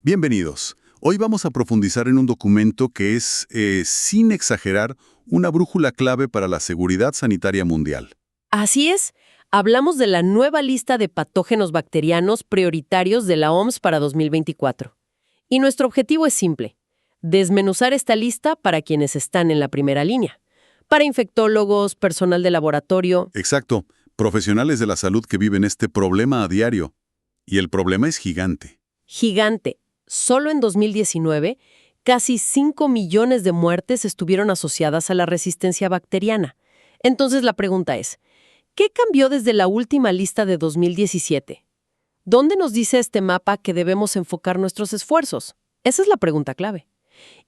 Bienvenidos. Hoy vamos a profundizar en un documento que es, sin exagerar, una brújula clave para la seguridad sanitaria mundial. Así es, hablamos de la nueva lista de patógenos bacterianos prioritarios de la OMS para 2024. Y nuestro objetivo es simple: desmenuzar esta lista para quienes están en la primera línea. Para infectólogos, personal de laboratorio. Exacto, profesionales de la salud que viven este problema a diario. Y el problema es gigante. Gigante. Solo en 2019, casi 5 millones de muertes estuvieron asociadas a la resistencia bacteriana. Entonces la pregunta es, ¿qué cambió desde la última lista de 2017? ¿Dónde nos dice este mapa que debemos enfocar nuestros esfuerzos? Esa es la pregunta clave.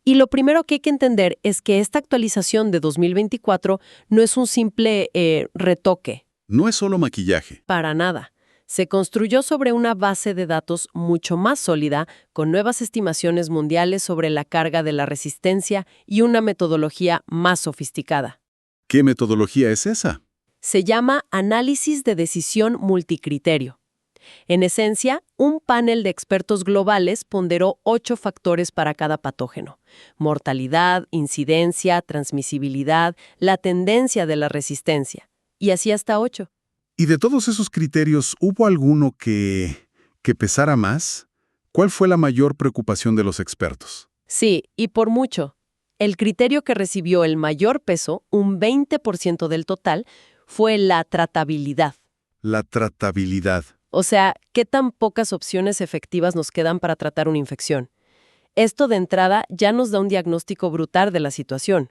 Y lo primero que hay que entender es que esta actualización de 2024 no es un simple retoque. No es solo maquillaje. Para nada. Se construyó sobre una base de datos mucho más sólida, con nuevas estimaciones mundiales sobre la carga de la resistencia y una metodología más sofisticada. ¿Qué metodología es esa? Se llama análisis de decisión multicriterio. En esencia, un panel de expertos globales ponderó 8 factores para cada patógeno: mortalidad, incidencia, transmisibilidad, la tendencia de la resistencia. Y así hasta 8. ¿Y de todos esos criterios, hubo alguno que pesara más? ¿Cuál fue la mayor preocupación de los expertos? Sí, y por mucho. El criterio que recibió el mayor peso, un 20% del total, fue la tratabilidad. La tratabilidad. O sea, ¿qué tan pocas opciones efectivas nos quedan para tratar una infección? Esto de entrada ya nos da un diagnóstico brutal de la situación.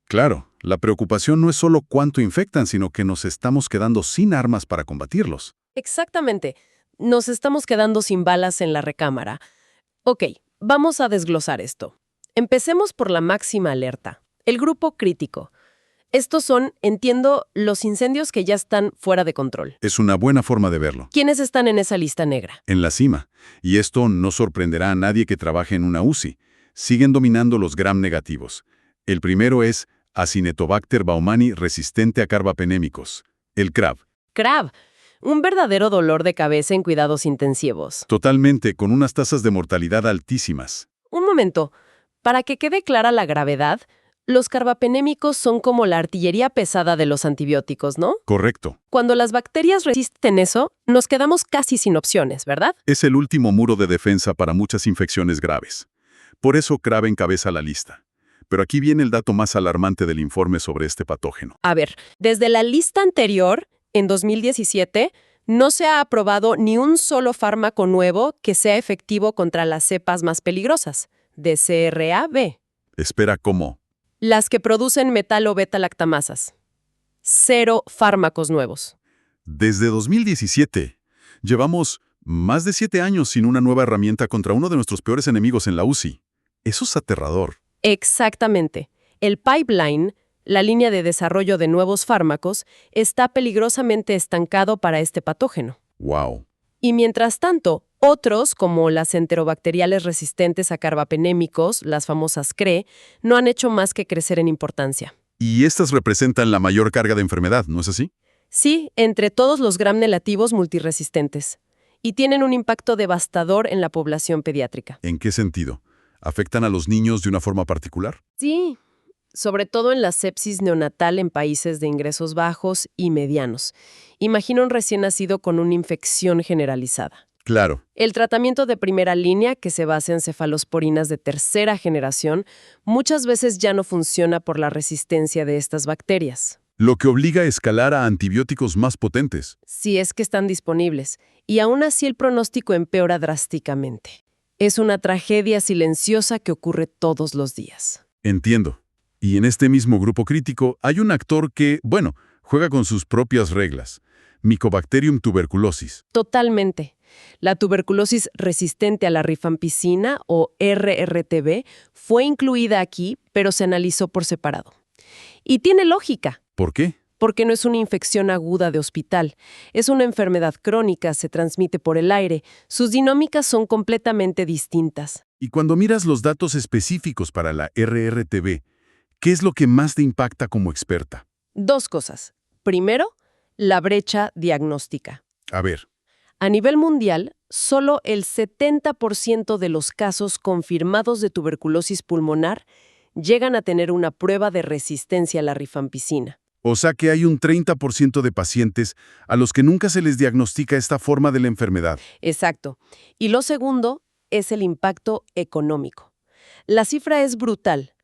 Claro, la preocupación no es solo cuánto infectan, sino que nos estamos quedando sin armas para combatirlos. Exactamente. Nos estamos quedando sin balas en la recámara. Ok, vamos a desglosar esto. Empecemos por la máxima alerta, el grupo crítico. Estos son, entiendo, los incendios que ya están fuera de control. Es una buena forma de verlo. ¿Quiénes están en esa lista negra? En la cima. Y esto no sorprenderá a nadie que trabaje en una UCI. Siguen dominando los gram negativos. El primero es Acinetobacter baumannii resistente a carbapenémicos, el CRAB. CRAB, un verdadero dolor de cabeza en cuidados intensivos. Totalmente, con unas tasas de mortalidad altísimas. Un momento, para que quede clara la gravedad, los carbapenémicos son como la artillería pesada de los antibióticos, ¿no? Correcto. Cuando las bacterias resisten eso, nos quedamos casi sin opciones, ¿verdad? Es el último muro de defensa para muchas infecciones graves. Por eso CRAB encabeza la lista. Pero aquí viene el dato más alarmante del informe sobre este patógeno. A ver, desde la lista anterior, en 2017, no se ha aprobado ni un solo fármaco nuevo que sea efectivo contra las cepas más peligrosas, de CRAB. Espera, ¿cómo? Las que producen metalo-beta-lactamasas. 0 fármacos nuevos. Desde 2017, llevamos más de 7 años sin una nueva herramienta contra uno de nuestros peores enemigos en la UCI. Eso es aterrador. Exactamente. El pipeline, la línea de desarrollo de nuevos fármacos, está peligrosamente estancado para este patógeno. ¡Wow! Y mientras tanto, otros, como las enterobacteriales resistentes a carbapenémicos, las famosas CRE, no han hecho más que crecer en importancia. Y estas representan la mayor carga de enfermedad, ¿no es así? Sí, entre todos los gram negativos multiresistentes. Y tienen un impacto devastador en la población pediátrica. ¿En qué sentido? ¿Afectan a los niños de una forma particular? Sí, sobre todo en la sepsis neonatal en países de ingresos bajos y medianos. Imagina un recién nacido con una infección generalizada. Claro. El tratamiento de primera línea, que se basa en cefalosporinas de tercera generación, muchas veces ya no funciona por la resistencia de estas bacterias. Lo que obliga a escalar a antibióticos más potentes. Si es que están disponibles, y aún así el pronóstico empeora drásticamente. Es una tragedia silenciosa que ocurre todos los días. Entiendo. Y en este mismo grupo crítico hay un actor que, juega con sus propias reglas. Mycobacterium tuberculosis. Totalmente. La tuberculosis resistente a la rifampicina, o RRTB, fue incluida aquí, pero se analizó por separado. Y tiene lógica. ¿Por qué? Porque no es una infección aguda de hospital. Es una enfermedad crónica, se transmite por el aire. Sus dinámicas son completamente distintas. Y cuando miras los datos específicos para la RRTB, ¿qué es lo que más te impacta como experta? 2 cosas. Primero, la brecha diagnóstica. A ver. A nivel mundial, solo el 70% de los casos confirmados de tuberculosis pulmonar llegan a tener una prueba de resistencia a la rifampicina. O sea que hay un 30% de pacientes a los que nunca se les diagnostica esta forma de la enfermedad. Exacto. Y lo segundo es el impacto económico. La cifra es brutal.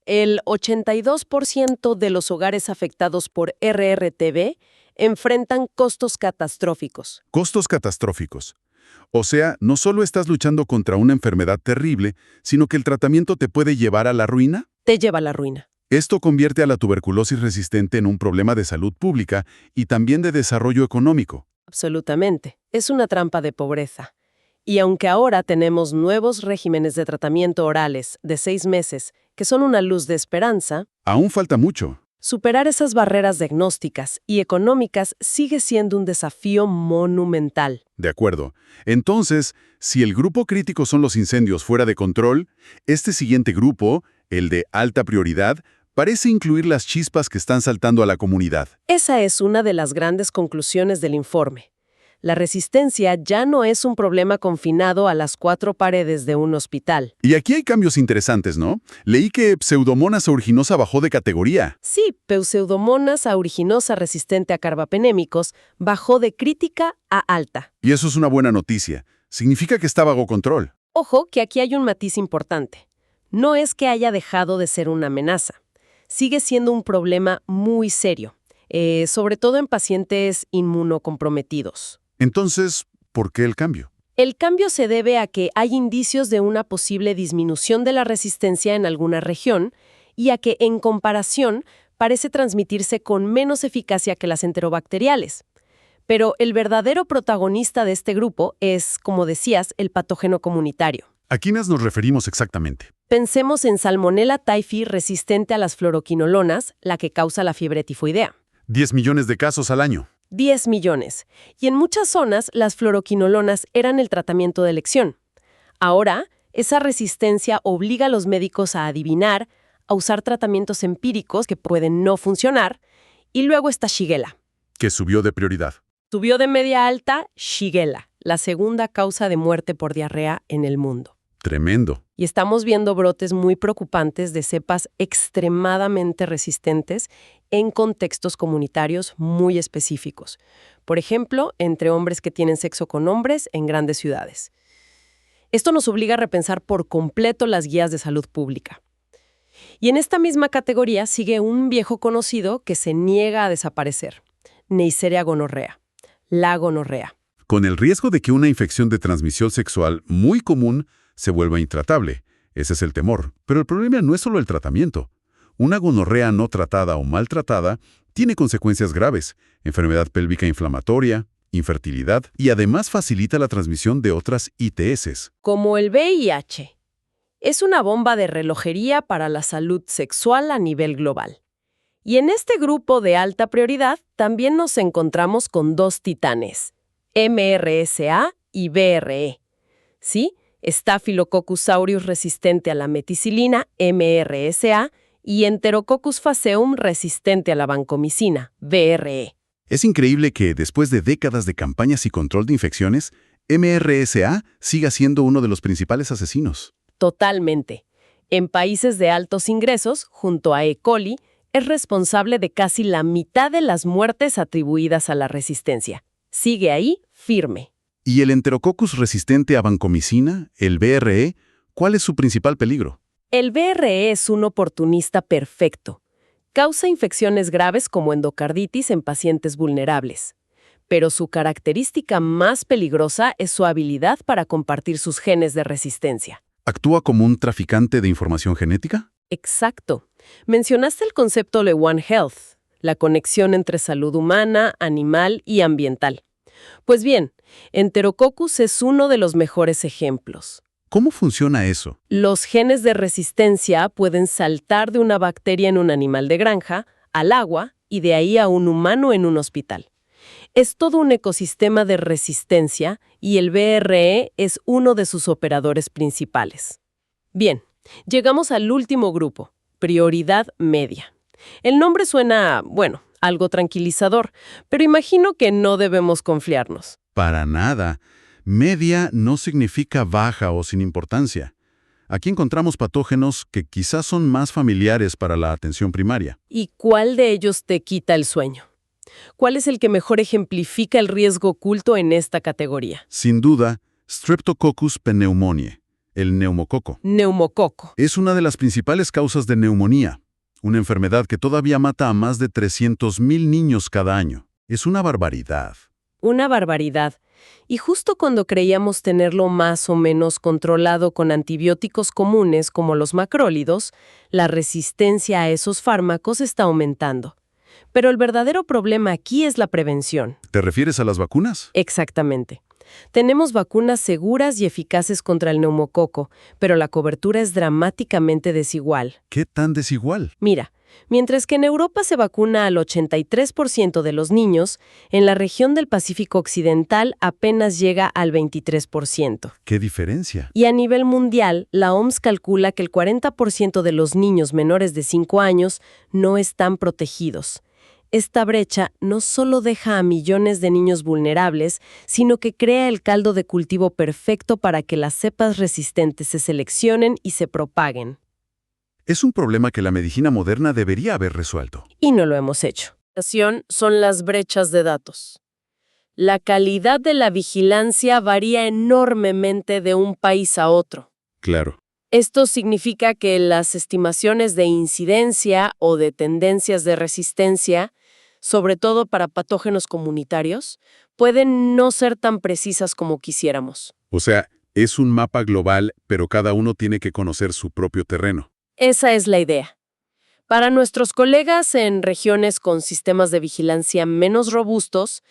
El 82% de los hogares afectados por RRTB enfrentan costos catastróficos. Costos catastróficos. O sea, no solo estás luchando contra una enfermedad terrible, sino que el tratamiento te puede llevar a la ruina. Te lleva a la ruina. Esto convierte a la tuberculosis resistente en un problema de salud pública y también de desarrollo económico. Absolutamente. Es una trampa de pobreza. Y aunque ahora tenemos nuevos regímenes de tratamiento orales de 6 meses, que son una luz de esperanza, Aún falta mucho. superar esas barreras diagnósticas y económicas sigue siendo un desafío monumental. De acuerdo. Entonces, si el grupo crítico son los incendios fuera de control, este siguiente grupo, el de alta prioridad, parece incluir las chispas que están saltando a la comunidad. Esa es una de las grandes conclusiones del informe. La resistencia ya no es un problema confinado a las 4 paredes de un hospital. Y aquí hay cambios interesantes, ¿no? Leí que Pseudomonas aeruginosa bajó de categoría. Sí, Pseudomonas aeruginosa resistente a carbapenémicos bajó de crítica a alta. Y eso es una buena noticia. Significa que está bajo control. Ojo que aquí hay un matiz importante. No es que haya dejado de ser una amenaza. Sigue siendo un problema muy serio, sobre todo en pacientes inmunocomprometidos. Entonces, ¿por qué el cambio? El cambio se debe a que hay indicios de una posible disminución de la resistencia en alguna región y a que, en comparación, parece transmitirse con menos eficacia que las enterobacteriales. Pero el verdadero protagonista de este grupo es, como decías, el patógeno comunitario. ¿A quiénes nos referimos exactamente? Pensemos en Salmonella typhi resistente a las fluoroquinolonas, la que causa la fiebre tifoidea. 10 millones de casos al año. 10 millones. Y en muchas zonas, las fluoroquinolonas eran el tratamiento de elección. Ahora, esa resistencia obliga a los médicos a adivinar, a usar tratamientos empíricos que pueden no funcionar, y luego está Shigella. Que subió de prioridad. Subió de media a alta Shigella, la segunda causa de muerte por diarrea en el mundo. Tremendo. Y estamos viendo brotes muy preocupantes de cepas extremadamente resistentes en contextos comunitarios muy específicos. Por ejemplo, entre hombres que tienen sexo con hombres en grandes ciudades. Esto nos obliga a repensar por completo las guías de salud pública. Y en esta misma categoría sigue un viejo conocido que se niega a desaparecer: Neisseria gonorrea, la gonorrea. Con el riesgo de que una infección de transmisión sexual muy común se vuelva intratable. Ese es el temor. Pero el problema no es solo el tratamiento. Una gonorrea no tratada o maltratada tiene consecuencias graves: enfermedad pélvica inflamatoria, infertilidad y además facilita la transmisión de otras ITS. Como el VIH. Es una bomba de relojería para la salud sexual a nivel global. Y en este grupo de alta prioridad también nos encontramos con 2 titanes: MRSA y VRE. ¿Sí? Staphylococcus aureus resistente a la meticilina, MRSA, y Enterococcus faeceum resistente a la vancomicina, VRE. Es increíble que, después de décadas de campañas y control de infecciones, MRSA siga siendo uno de los principales asesinos. Totalmente. En países de altos ingresos, junto a E. coli, es responsable de casi la mitad de las muertes atribuidas a la resistencia. Sigue ahí, firme. ¿Y el Enterococcus resistente a vancomicina, el VRE, cuál es su principal peligro? El VRE es un oportunista perfecto. Causa infecciones graves como endocarditis en pacientes vulnerables. Pero su característica más peligrosa es su habilidad para compartir sus genes de resistencia. ¿Actúa como un traficante de información genética? Exacto. Mencionaste el concepto de One Health, la conexión entre salud humana, animal y ambiental. Pues bien, Enterococcus es uno de los mejores ejemplos. ¿Cómo funciona eso? Los genes de resistencia pueden saltar de una bacteria en un animal de granja al agua y de ahí a un humano en un hospital. Es todo un ecosistema de resistencia y el VRE es uno de sus operadores principales. Bien, llegamos al último grupo, prioridad media. El nombre suena, bueno, algo tranquilizador, pero imagino que no debemos confiarnos. Para nada. Media no significa baja o sin importancia. Aquí encontramos patógenos que quizás son más familiares para la atención primaria. ¿Y cuál de ellos te quita el sueño? ¿Cuál es el que mejor ejemplifica el riesgo oculto en esta categoría? Sin duda, Streptococcus pneumoniae, el neumococo. Neumococo. Es una de las principales causas de neumonía, una enfermedad que todavía mata a más de 300,000 niños cada año. Es una barbaridad. Una barbaridad. Y justo cuando creíamos tenerlo más o menos controlado con antibióticos comunes como los macrólidos, la resistencia a esos fármacos está aumentando. Pero el verdadero problema aquí es la prevención. ¿Te refieres a las vacunas? Exactamente. Tenemos vacunas seguras y eficaces contra el neumococo, pero la cobertura es dramáticamente desigual. ¿Qué tan desigual? Mira, mientras que en Europa se vacuna al 83% de los niños, en la región del Pacífico Occidental apenas llega al 23%. ¿Qué diferencia? Y a nivel mundial, la OMS calcula que el 40% de los niños menores de 5 años no están protegidos. Esta brecha no solo deja a millones de niños vulnerables, sino que crea el caldo de cultivo perfecto para que las cepas resistentes se seleccionen y se propaguen. Es un problema que la medicina moderna debería haber resuelto. Y no lo hemos hecho. Son las brechas de datos. La calidad de la vigilancia varía enormemente de un país a otro. Claro. Esto significa que las estimaciones de incidencia o de tendencias de resistencia, sobre todo para patógenos comunitarios, pueden no ser tan precisas como quisiéramos. O sea, es un mapa global, pero cada uno tiene que conocer su propio terreno. Esa es la idea. Para nuestros colegas en regiones con sistemas de vigilancia menos robustos,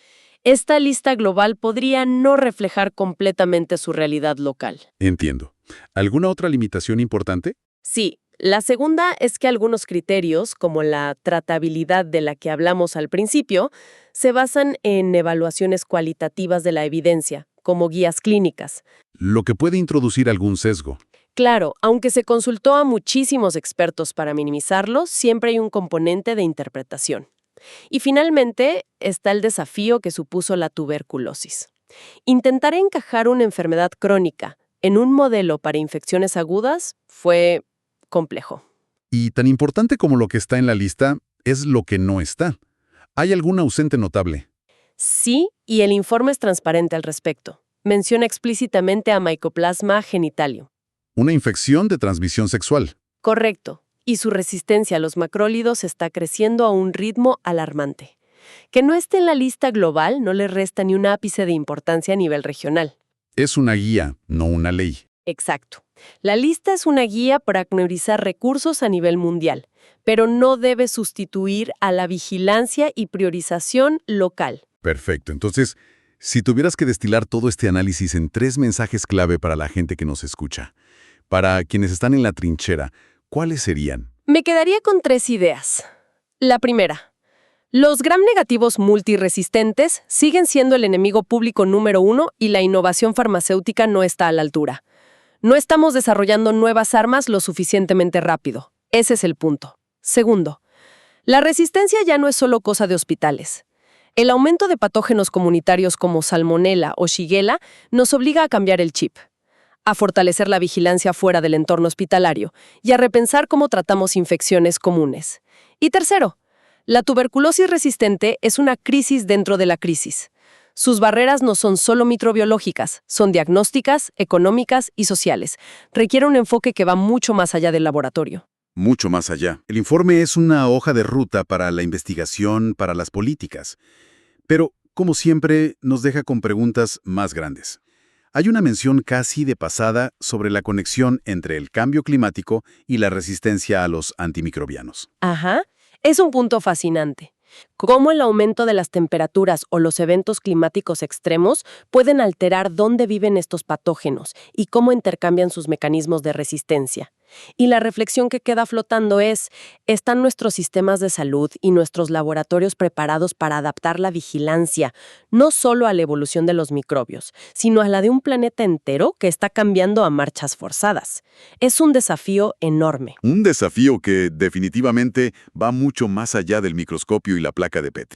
esta lista global podría no reflejar completamente su realidad local. Entiendo. ¿Alguna otra limitación importante? Sí, la segunda es que algunos criterios, como la tratabilidad de la que hablamos al principio, se basan en evaluaciones cualitativas de la evidencia, como guías clínicas. Lo que puede introducir algún sesgo. Claro, aunque se consultó a muchísimos expertos para minimizarlo, siempre hay un componente de interpretación. Y finalmente está el desafío que supuso la tuberculosis. Intentar encajar una enfermedad crónica en un modelo para infecciones agudas fue complejo. Y tan importante como lo que está en la lista es lo que no está. ¿Hay algún ausente notable? Sí, y el informe es transparente al respecto. Menciona explícitamente a Mycoplasma genitalium. Una infección de transmisión sexual. Correcto. Y su resistencia a los macrólidos está creciendo a un ritmo alarmante. Que no esté en la lista global no le resta ni un ápice de importancia a nivel regional. Es una guía, no una ley. Exacto. La lista es una guía para priorizar recursos a nivel mundial, pero no debe sustituir a la vigilancia y priorización local. Perfecto. Entonces, si tuvieras que destilar todo este análisis en 3 mensajes clave para la gente que nos escucha, para quienes están en la trinchera, ¿cuáles serían? Me quedaría con 3 ideas. La primera. Los gram negativos multiresistentes siguen siendo el enemigo público número 1 y la innovación farmacéutica no está a la altura. No estamos desarrollando nuevas armas lo suficientemente rápido. Ese es el punto. Segundo, la resistencia ya no es solo cosa de hospitales. El aumento de patógenos comunitarios como Salmonella o Shigella nos obliga a cambiar el chip, a fortalecer la vigilancia fuera del entorno hospitalario y a repensar cómo tratamos infecciones comunes. Y tercero, la tuberculosis resistente es una crisis dentro de la crisis. Sus barreras no son solo microbiológicas, son diagnósticas, económicas y sociales. Requiere un enfoque que va mucho más allá del laboratorio. Mucho más allá. El informe es una hoja de ruta para la investigación, para las políticas. Pero, como siempre, nos deja con preguntas más grandes. Hay una mención casi de pasada sobre la conexión entre el cambio climático y la resistencia a los antimicrobianos. Ajá, es un punto fascinante. Cómo el aumento de las temperaturas o los eventos climáticos extremos pueden alterar dónde viven estos patógenos y cómo intercambian sus mecanismos de resistencia. Y la reflexión que queda flotando es, ¿están nuestros sistemas de salud y nuestros laboratorios preparados para adaptar la vigilancia, no solo a la evolución de los microbios, sino a la de un planeta entero que está cambiando a marchas forzadas? Es un desafío enorme. Un desafío que definitivamente va mucho más allá del microscopio y la placa de Petri.